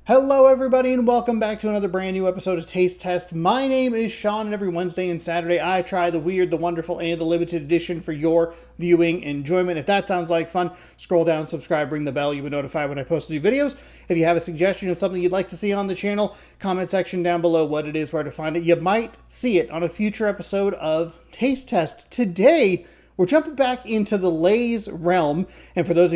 Hello everybody and welcome back to another brand new episode of Taste Test. My name is Sean and every Wednesday and Saturday I try the weird, the wonderful, and the limited edition for your viewing enjoyment. If that sounds like fun, scroll down, subscribe, ring the bell, you'll be notified when I post new videos. If you have a suggestion of something you'd like to see on the channel, comment section down below what it is, where to find it. You might see it on a future episode of Taste Test. Today, we're jumping back into the Lay's realm, and for those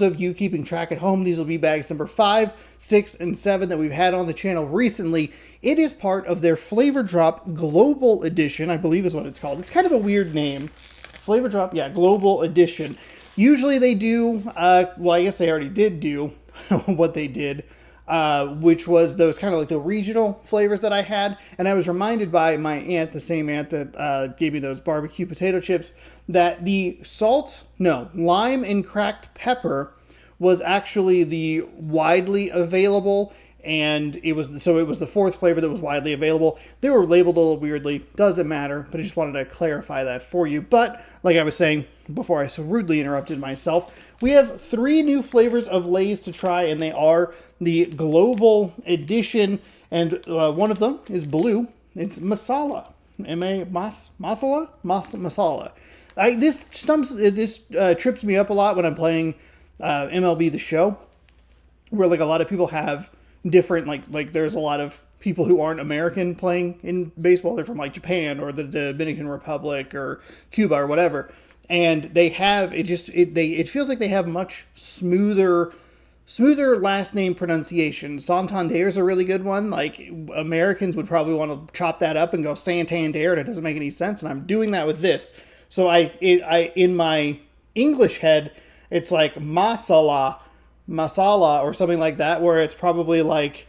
of you keeping track at home, these will be bags number 5, 6, and 7 that we've had on the channel recently. It is part of their Flavor Drop Global Edition, I believe is what it's called. It's kind of a weird name. Flavor Drop, yeah, Global Edition. Usually they do, well, I guess they already did do what they did, which was those kind of like the regional flavors that I had. And I was reminded by my aunt, the same aunt that gave me those barbecue potato chips, that the lime and cracked pepper was actually the widely available, and it was the fourth flavor that was widely available. They were labeled a little weirdly, doesn't matter, but I just wanted to clarify that for you. But like I was saying before I so rudely interrupted myself, we have 3 new flavors of Lay's to try, and they are the Global Edition, and one of them is blue. It's Masala. Masala. This trips me up a lot when I'm playing MLB The Show, where like a lot of people have different like there's a lot of people who aren't American playing in baseball. They're from like Japan or the Dominican Republic or Cuba or whatever, and they have it feels like they have much smoother last name pronunciation. Santander is a really good one. Like Americans would probably want to chop that up and go Santander, and it doesn't make any sense. And I'm doing that with this. So I in my English head, it's like masala or something like that, where it's probably like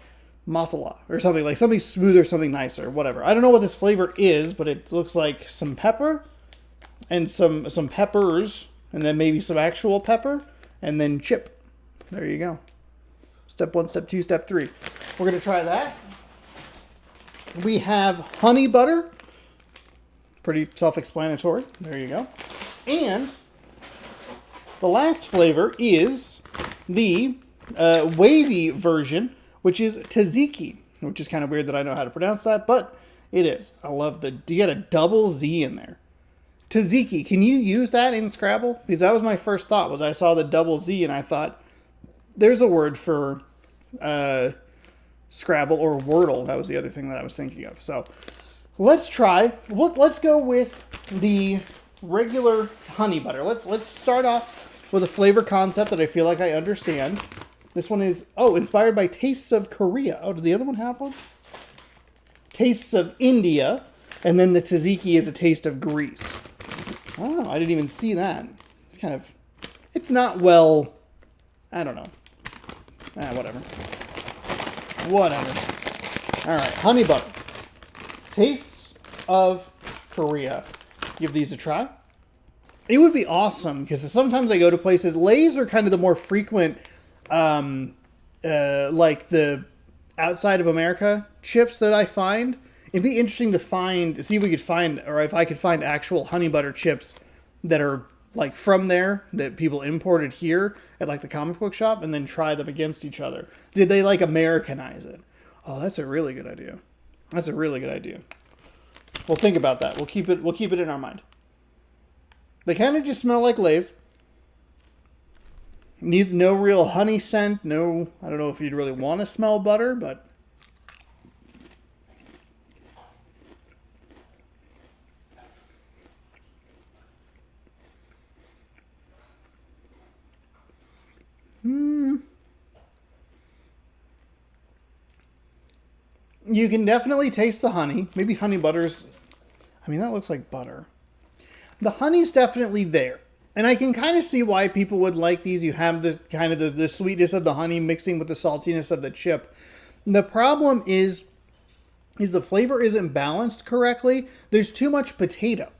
masala or something like something smoother, something nicer, whatever. I don't know what this flavor is, but it looks like some pepper and some peppers, and then maybe some actual pepper, and then chip. There you go. Step 1, step 2, step 3. We're going to try that. We have honey butter. Pretty self-explanatory. There you go. And the last flavor is the wavy version, which is Tzatziki, which is kind of weird that I know how to pronounce that, but it is. I love you got a double Z in there. Tzatziki. Can you use that in Scrabble? Because that was my first thought, was I saw the double Z and I thought, there's a word for Scrabble or Wordle. That was the other thing that I was thinking of. So let's try. Let's go with the regular honey butter. Let's start off with a flavor concept that I feel like I understand. This one is, inspired by Tastes of Korea. Oh, did the other one have one? Tastes of India. And then the Tzatziki is a taste of Greece. Oh, I didn't even see that. It's not well, I don't know. Whatever. All right, honey butter. Tastes of Korea. Give these a try. It would be awesome, because sometimes I go to places, Lay's are kind of the more frequent, like the outside of America chips that I find. It'd be interesting to see if we could find, or if I could find actual honey butter chips that are like from there, that people imported here at like the comic book shop, and then try them against each other. Did they like Americanize it? Oh, that's a really good idea. We'll think about that. We'll keep it in our mind. They kind of just smell like Lay's. No real honey scent. No, I don't know if you'd really want to smell butter, but you can definitely taste the honey. Maybe honey butter's, that looks like butter. The honey's definitely there. And I can kind of see why people would like these. You have the kind of the sweetness of the honey mixing with the saltiness of the chip. The problem is the flavor isn't balanced correctly. There's too much potato.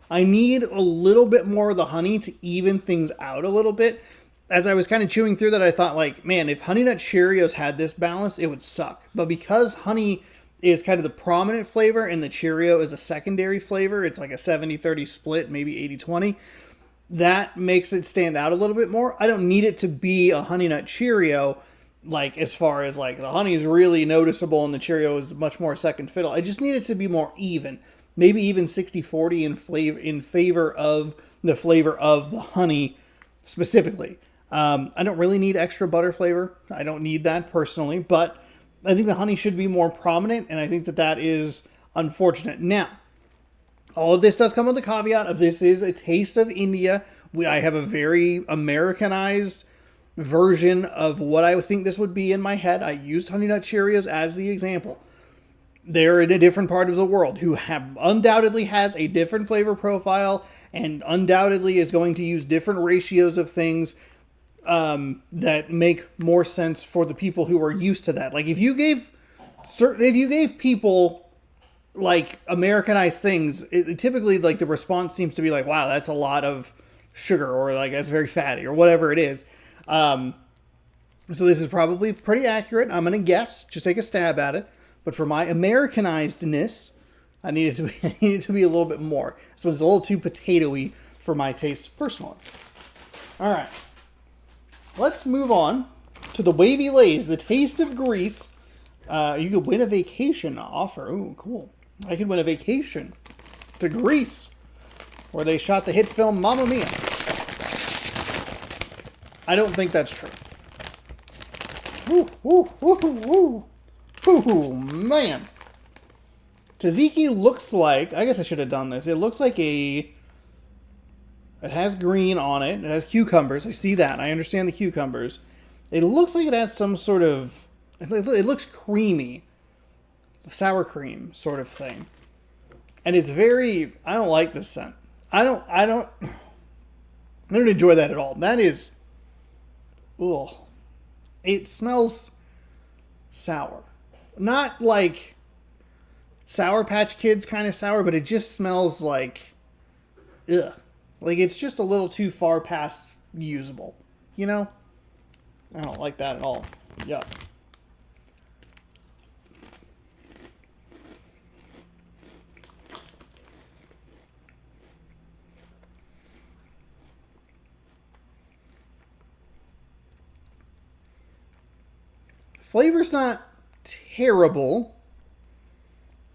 I need a little bit more of the honey to even things out a little bit. As I was kind of chewing through that, I thought, like, man, if Honey Nut Cheerios had this balance, it would suck. But because honey is kind of the prominent flavor and the Cheerio is a secondary flavor, it's like a 70-30 split, maybe 80-20, that makes it stand out a little bit more. I don't need it to be a Honey Nut Cheerio. like as far as like the honey is really noticeable and the Cheerio is much more second fiddle. I just need it to be more even. Maybe even 60-40 in favor of the flavor of the honey specifically. I don't really need extra butter flavor. I don't need that personally, but I think the honey should be more prominent, and I think that that is unfortunate. Now, all of this does come with the caveat of this is a taste of India. I have a very Americanized version of what I think this would be in my head. I used Honey Nut Cheerios as the example. They're in a different part of the world who have undoubtedly has a different flavor profile and undoubtedly is going to use different ratios of things that make more sense for the people who are used to that. Like if you gave people like Americanized things, typically like the response seems to be like, wow, that's a lot of sugar, or like that's very fatty, or whatever it is. So this is probably pretty accurate. I'm going to guess, just take a stab at it. But for my Americanizedness, I need it to be a little bit more. So it's a little too potatoey for my taste personally. All right. Let's move on to the Wavy Lays, the taste of Greece. You could win a vacation offer. Ooh, cool. I could win a vacation to Greece, where they shot the hit film Mamma Mia. I don't think that's true. Ooh, ooh, ooh, ooh. Ooh, man. Tzatziki looks like... I guess I should have done this. It looks like a... It has green on it. It has cucumbers. I see that. I understand the cucumbers. It looks like it has some sort of... It looks creamy. Sour cream sort of thing. And it's very... I don't like this scent. I don't enjoy that at all. That is... Ugh. It smells sour. Not like Sour Patch Kids kind of sour, but it just smells like, ugh. Like it's just a little too far past usable. You know? I don't like that at all. Yuck. Flavor's not terrible.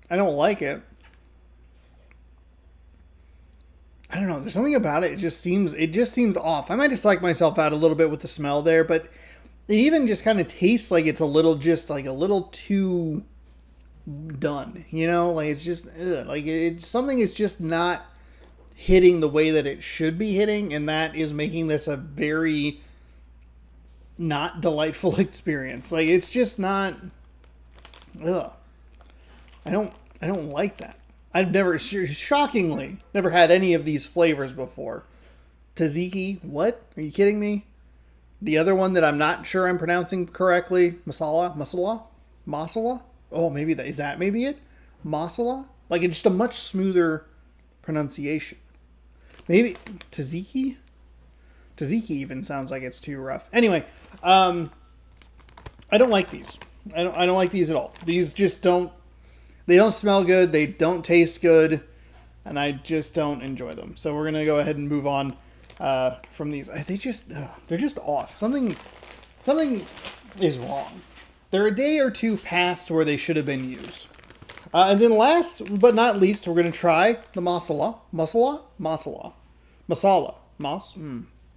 I don't like it. I don't know. There's something about it. It just seems off. I might have psyched myself out a little bit with the smell there, but it even just kind of tastes like it's a little too done. You know, like it's just like something is just not hitting the way that it should be hitting, and that is making this a very not delightful experience. Like it's just not. Ugh. I don't like that. I've shockingly never had any of these flavors before. Tzatziki, what? Are you kidding me? The other one that I'm not sure I'm pronouncing correctly, masala. Oh, maybe is that maybe it? Masala, like it's just a much smoother pronunciation. Maybe Tzatziki. Tzatziki even sounds like it's too rough. Anyway, I don't like these. I don't like these at all. These just don't. They don't smell good. They don't taste good, and I just don't enjoy them. So we're gonna go ahead and move on from these. They're just off. Something is wrong. They're a day or two past where they should have been used. And then last but not least, we're gonna try the masala.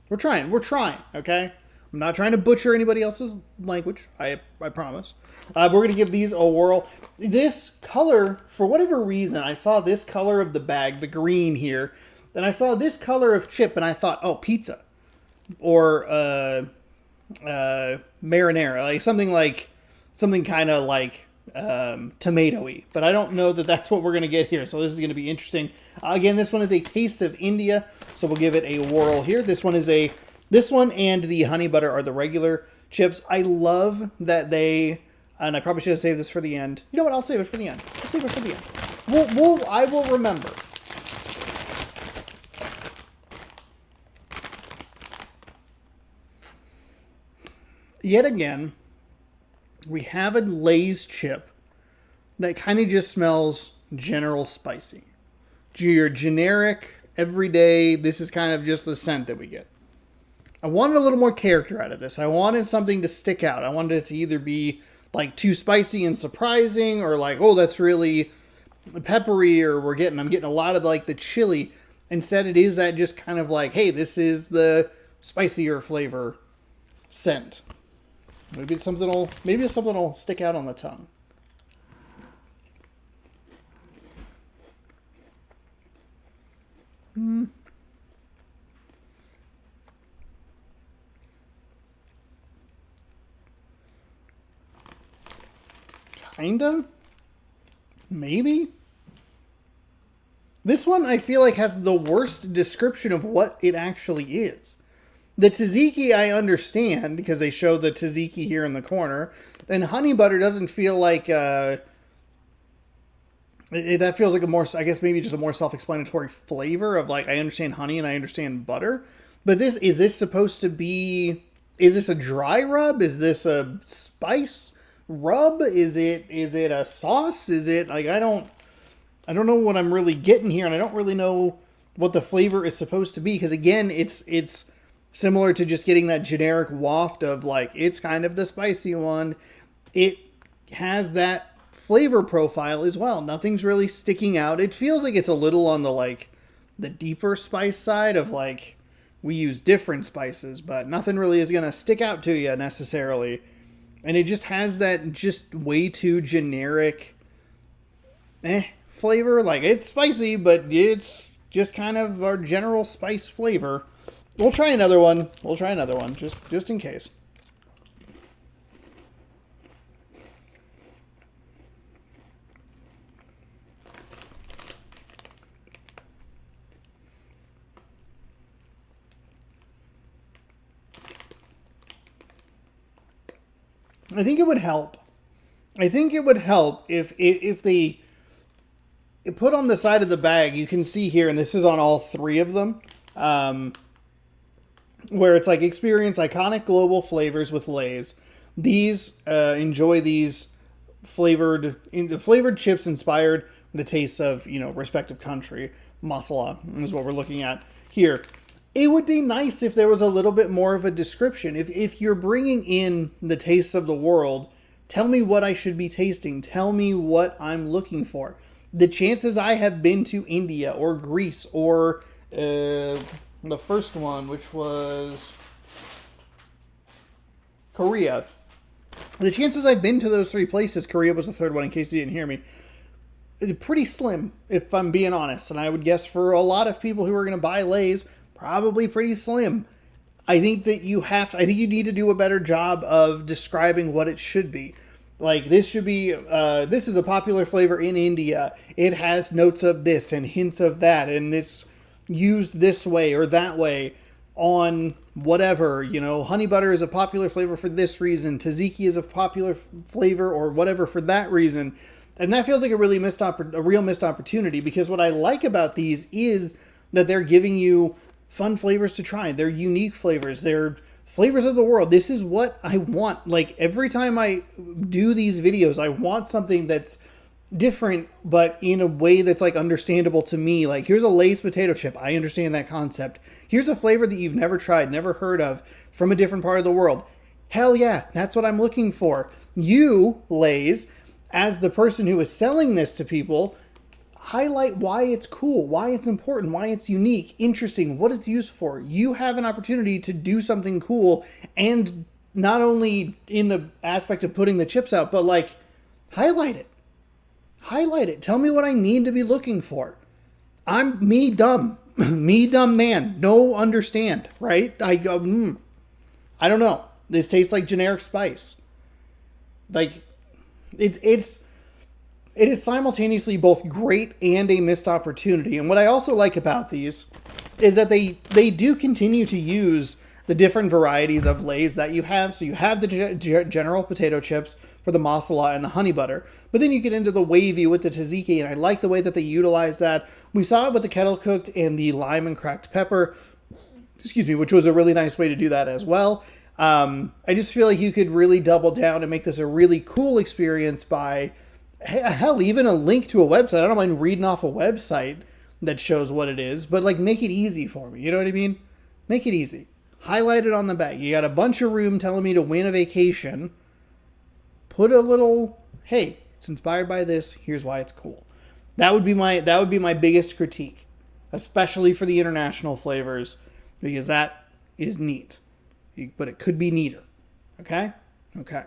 We're trying. Okay. I'm not trying to butcher anybody else's language. I promise. We're going to give these a whirl. This color, for whatever reason, I saw this color of the bag, the green here, and I saw this color of chip, and I thought, oh, pizza. Or marinara. Like something kind of like tomatoey. But I don't know that that's what we're going to get here, so this is going to be interesting. Again, this one is a taste of India, so we'll give it a whirl here. This one and the honey butter are the regular chips. I love that and I probably should have saved this for the end. You know what? I'll save it for the end. I will remember. Yet again, we have a Lay's chip that kind of just smells general spicy. Your generic, everyday, this is kind of just the scent that we get. I wanted a little more character out of this. I wanted something to stick out. I wanted it to either be like too spicy and surprising, or like, oh, that's really peppery, or I'm getting a lot of like the chili. Instead, it is that just kind of like, hey, this is the spicier flavor scent. Maybe it's something will stick out on the tongue. Kinda? Maybe? This one I feel like has the worst description of what it actually is. The tzatziki I understand because they show the tzatziki here in the corner. And honey butter doesn't feel like that feels like a more, I guess maybe just a more self-explanatory flavor of like, I understand honey and I understand butter. But is this supposed to be, is this a dry rub? Is this a spice rub? Is it a sauce? Is it like, I don't know what I'm really getting here, and I don't really know what the flavor is supposed to be, because again, it's similar to just getting that generic waft of like, it's kind of the spicy one. It has that flavor profile as well. Nothing's really sticking out. It feels like it's a little on the like the deeper spice side of like, we use different spices, but nothing really is going to stick out to you necessarily. And it just has that just way too generic flavor. Like, it's spicy, but it's just kind of our general spice flavor. We'll try another one. Just in case. I think it would help. If they put on the side of the bag, you can see here, and this is on all three of them, where it's like, experience iconic global flavors with Lay's. Enjoy these flavored chips inspired with the tastes of, respective country. Masala is what we're looking at here. It would be nice if there was a little bit more of a description. If you're bringing in the tastes of the world, tell me what I should be tasting. Tell me what I'm looking for. The chances I have been to India or Greece or the first one, which was Korea. The chances I've been to those three places, Korea was the third one in case you didn't hear me, pretty slim, if I'm being honest. And I would guess for a lot of people who are going to buy Lay's, probably pretty slim. I think you need to do a better job of describing what it should be. Like, this should be, this is a popular flavor in India. It has notes of this and hints of that, and it's used this way or that way on whatever. Honey butter is a popular flavor for this reason. Tzatziki is a popular flavor or whatever for that reason. And that feels like a real missed opportunity, because what I like about these is that they're giving you fun flavors to try. They're unique flavors. They're flavors of the world. This is what I want. Like, every time I do these videos, I want something that's different, but in a way that's like understandable to me. Like, here's a Lay's potato chip. I understand that concept. Here's a flavor that you've never tried, never heard of, from a different part of the world. Hell yeah, that's what I'm looking for. You, Lay's, as the person who is selling this to people, highlight why it's cool, why it's important, why it's unique, interesting, what it's used for. You have an opportunity to do something cool, and not only in the aspect of putting the chips out, but like, highlight it. Highlight it. Tell me what I need to be looking for. I'm me dumb man. No understand, right? I go, I don't know. This tastes like generic spice. Like, it is simultaneously both great and a missed opportunity. And what I also like about these is that they do continue to use the different varieties of Lay's that you have. So you have the general potato chips for the masala and the honey butter, but then you get into the wavy with the tzatziki, and I like the way that they utilize that. We saw it with the kettle cooked and the lime and cracked pepper, which was a really nice way to do that as well. I just feel like you could really double down and make this a really cool experience by, hell, even a link to a website. I don't mind reading off a website that shows what it is, but like, make it easy for me. You know what I mean? Make it easy. highlight it on the back. You got a bunch of room telling me to win a vacation. Put a little, hey, it's inspired by this. Here's why it's cool. That would be my biggest critique, especially for the international flavors, because that is neat. But it could be neater. Okay? Okay.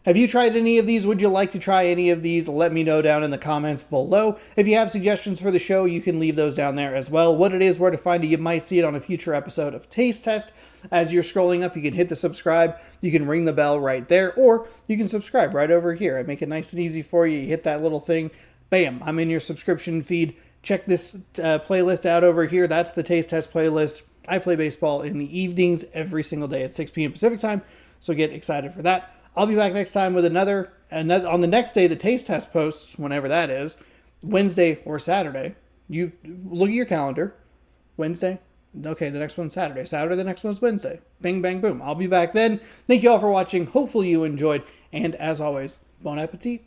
Have you tried any of these? Would you like to try any of these? Let me know down in the comments below. If you have suggestions for the show, you can leave those down there as well. What it is, where to find it, you might see it on a future episode of Taste Test. As you're scrolling up, you can hit the subscribe. You can ring the bell right there, or you can subscribe right over here. I make it nice and easy for you. You hit that little thing. Bam, I'm in your subscription feed. Check this playlist out over here. That's the Taste Test playlist. I play baseball in the evenings every single day at 6 p.m. Pacific time, so get excited for that. I'll be back next time with another on the next day the Taste Test posts, whenever that is, Wednesday or Saturday. You look at your calendar. Wednesday. Okay, the next one's Saturday. Saturday, the next one's Wednesday. Bing, bang, boom. I'll be back then. Thank you all for watching. Hopefully you enjoyed. And as always, bon appetit.